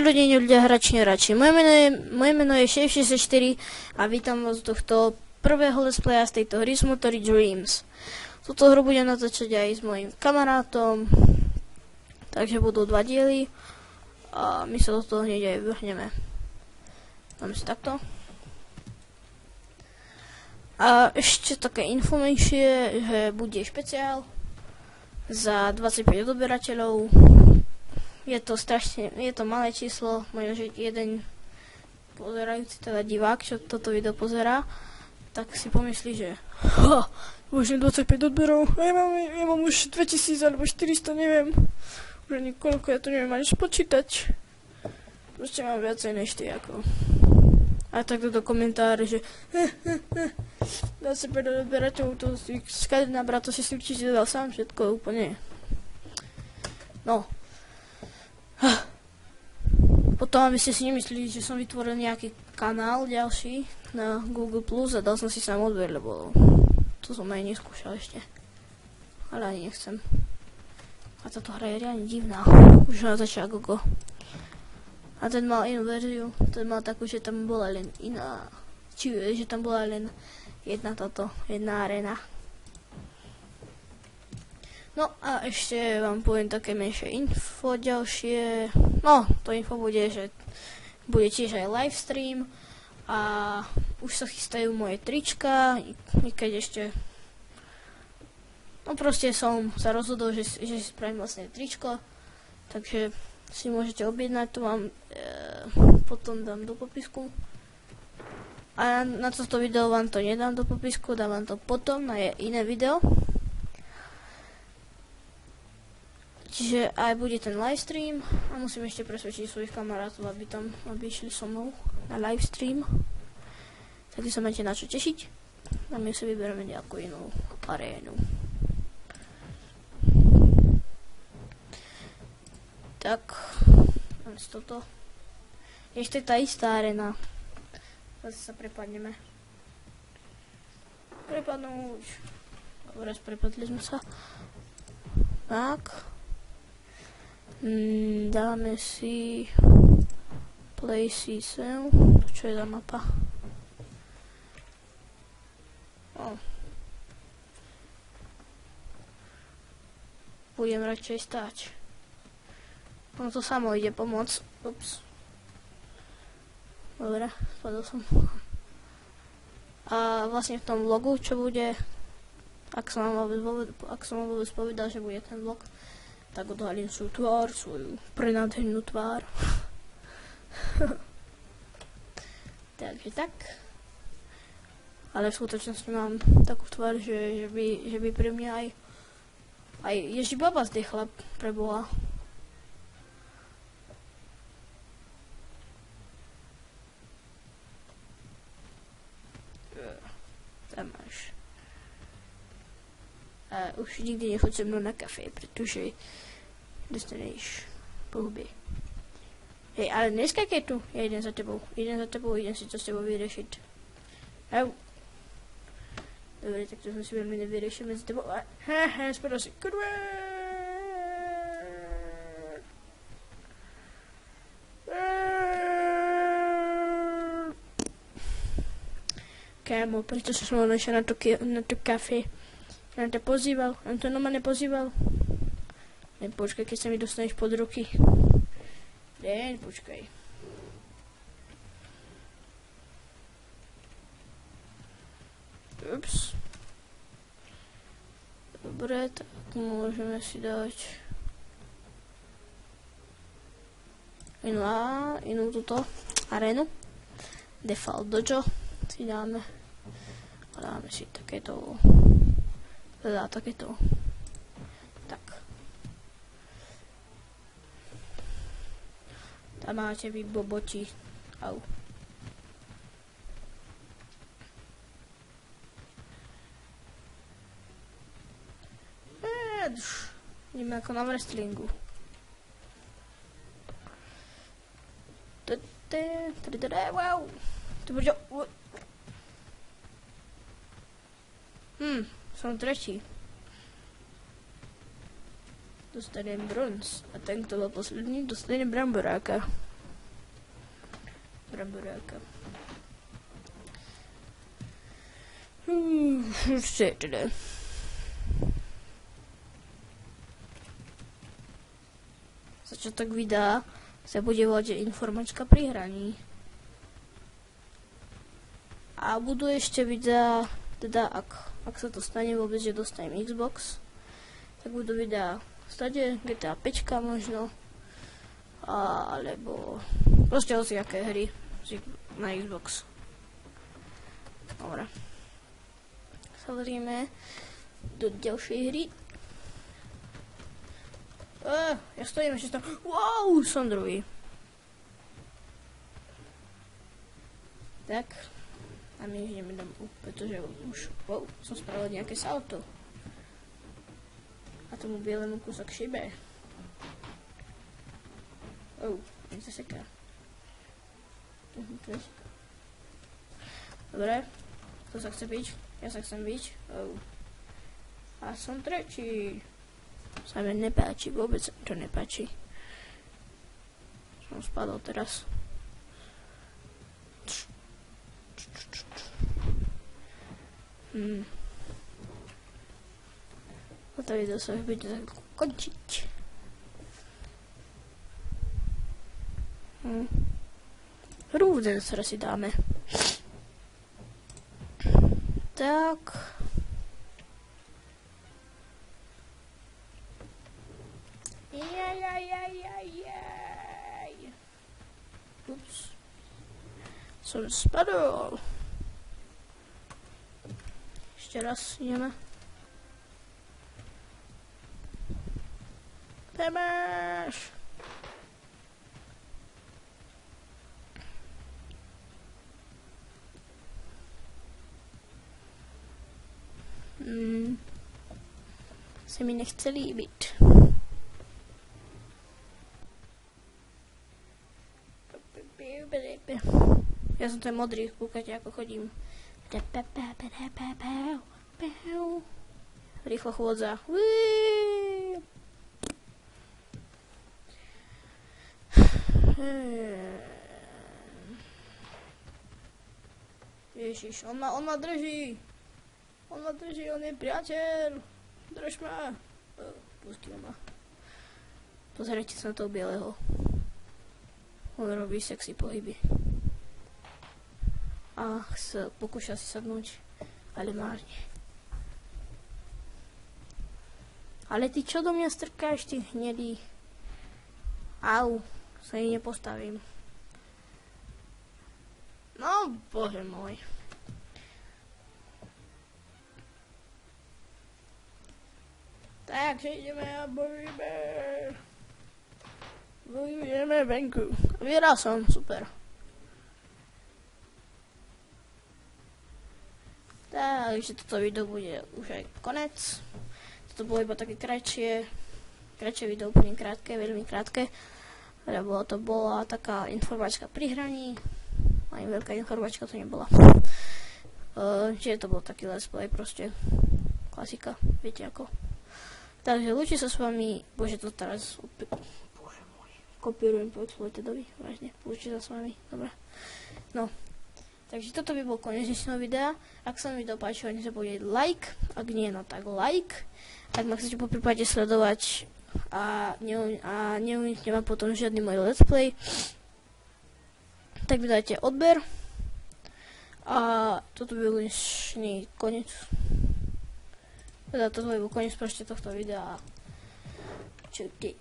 ľudia, hráči. Moje meno je Shape64 a vítam vás do tohto prvého let's playa z tejto hry Smotory Dreams. Túto hru budem natáčať aj s mojim kamarátom, takže budú 2 diely a my sa do toho hneď aj vrhneme. Dáme si takto. A ešte také info menšie, že bude špeciál za 25 odberateľov. Je to malé číslo, možno, že jeden pozerajúci, teda divák, čo toto video pozerá, tak si pomyslí, že už 25 odberov, ja mám už 2000 alebo 400, neviem, už ani koľko, ja to neviem ani spočítať. Proste mám viacej než ty, ako. A takto do komentáre, že 25 odberateľov, to si skade nabrať, to si určite dal sám všetko, úplne. No. Potom, aby ste si nemysleli, že som vytvoril nejaký kanál ďalší na Google Plus a dal som si sám odber, lebo to som aj neskúšal ešte. Ale ani nechcem. A táto hra je reálne divná. Už na začiatku. A ten mal inú verziu. Ten mal takú, že tam bola len iná. Že tam bola len jedna arena. No a ešte vám poviem také menšie info ďalšie. No, to info bude, že bude tiež aj livestream a už sa chystajú moje trička, i keď ešte no proste som sa rozhodol, že si spravím vlastne tričko, takže si môžete objednať, to vám potom dám do popisku. A na toto video vám to nedám do popisku, dám vám to potom na iné video. Čiže aj bude ten livestream a musím ešte presvedčiť svojich kamarátov, aby išli so mnou na livestream. Takže sa máte na čo tešiť. A my si vyberieme nejakú inú arénu. Tak, máme si toto. Ešte tá istá aréna. Zase sa prepadneme. Prepadnúť. Dobre, prepadli sme sa. Tak. Dáme si Play sem, čo je za mapa? Budem radšej stáť. No to samo ide pomôcť. Ups. Dobre, spadol som. A vlastne v tom vlogu, čo bude, ak som vám vôbec povedal, že bude ten vlog, tak odhalím svoju tvár, svoju prenádhernú tvár. Takže tak. Ale v skutočnosti mám takú tvár, že by pre mňa aj Ježibaba zdechla pre Boha. Tam máš. A už nikdy nechoď se mnou na kafe, protože dostaneš po hubě. Hej, ale neskakej tu, já jdem za tebou, jdem si to s tebou vyřešit. Au. Dobre, tak to jsme si velmi nevyřešili mezi tebou. Spadl si. Kámo, prečo som mal našiel na to kafe? Ja ťa pozýval, on to normálne pozýval. Počkaj, keď sa mi dostaneš pod ruky. Počkaj. Ups. Dobre, tak môžeme si dať inú túto arénu. Default dojo si dáme. A dáme si takéto. Teda takéto. Tak. Tam máte vy boboti. Au. Ideme ako na wrestlingu. Wow. To bude. Som tretí. Dostanem bronz. A ten, kto bol posledný, dostane bramboráka. Bramboráka. Začiatok videa sa bude volať informačka pri hraní. A budú ešte videa, teda ak sa to stane vôbec, že dostanem Xbox, tak budú videa v stade GTA 5 možno, alebo proste hociaké hry na Xbox. Dobre. Samozrejme do ďalšej hry. Ja stojím ešte tam. Wow, som druhý. Tak. A my ideme domov, pretože už som spravil nejaké salto. A tomu bielému kúsok šibe. Nech sa seká. Dobre, kto sa chce byť? Ja sa chcem byť. A som tretí. Sa mi nepáči, vôbec sa mi to nepáči. Som spadol teraz. Toto video sa už bude končiť. Rúden sa si dáme. Tak. Ups. Som spadol. Ešte raz ideme. Temáš. Se mi nechce líbit. Ja som ten modrý, kúkate ako chodím. Rýchlo chôdza. Ježiš, on ma drží. On ma drží, on je priateľ. Drž ma. Pustil ma. Pozrite sa na toho bieleho. On robí sexy pohyby. A pokúša si sadnúť, ale márne. Ale ty čo do mňa strkáš, ty hnedý? Au, sa jej nepostavím. No, bože môj. Takže ideme a bojíme. Bojujeme venku. Vyhral som, super. Takže toto video bude už aj konec. Toto bolo iba také kratšie video, úplne krátke, veľmi krátke. Lebo to bola taká informačka pri hraní. Ani veľká informačka to nebola. Čiže to bol taký let's play proste. Klasika, viete ako. Takže lúči sa s vami, bože to teraz bože môj, kopírujem po exploitedovi, vážne, lúči sa s vami, dobre. No, takže toto by bol koniec dnešného videa. Ak sa mi video páčilo, nezabudnite like, ak nie, no tak like. Ak ma chcete po prípade sledovať a neunikne vám potom žiadny môj let's play, tak mi dajte odber. A toto by bol dnešný koniec. Teda toto by bol koniec proste tohto videa. Čaute.